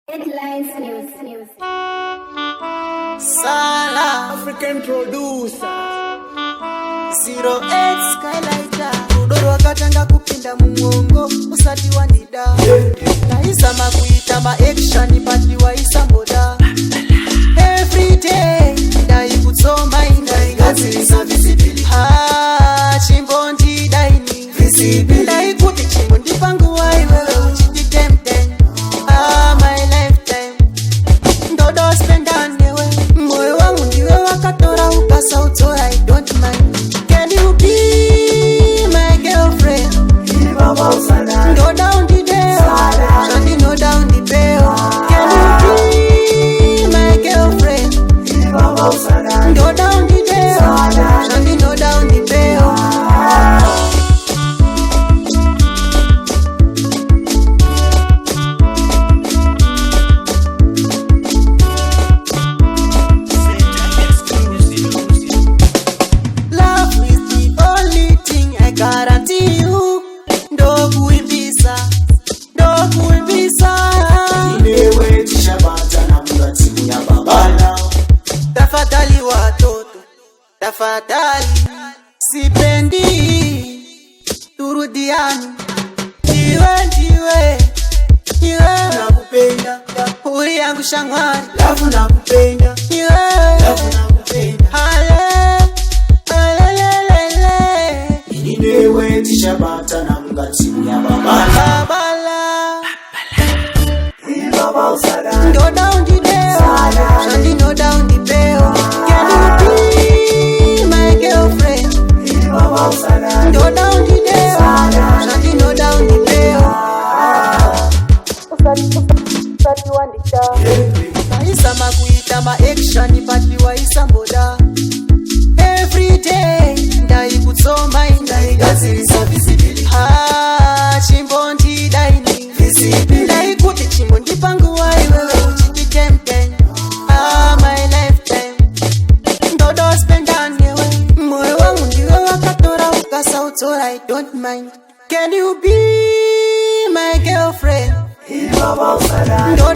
Headlines news. Salah, African producer 08 Skylighter Udoro wakatanga kupinda mungongo usati wandida Naisa makuita ma-action pati waisa moda Everyday Dai kutsoma indai Gazilisa visibility Chimbondi daini visibility Dai kuti chimbondi pangu waiwe uchiti temten my lifetime Ndodo spend on yewe Moyo wangu ndiwe wakatora ukasa utora I don't mind Can you be my girlfriend? Baba Usadade Ndo down the dale Shandi no down the bell Can you be my girlfriend? Baba Usadade Ndo down the dale Shandi no down the bell Guarantee you, ndo kuimbisa Inewe tishabata na mga timu ya babala Tafadhali watoto, tafadhali sipendi turudiani Ndiwe Nakupenda, uri yangu shangwari lafu nakupenda Lafu nakupenda Inewe tishabata na mga timu ya babala Baba Usadade Ndo down the dale Shandi no down the bell Can you be my girlfriend? Baba Usadade Ndo down the dale Shandi no down the bell Usati wandita Naisa makuita ma-action pati waisa moda Everyday Ndai kutsoma indai Gazilisa visibility Chimbondi daini Visibility Ndai kuti chimbondi pangu waiwe uchiti temten my lifetime Ndodo spend on yewe Moyo wangu ndiwe wakatora ukasa utora I don't mind Can you be my girlfriend? Baba Usadade Ndo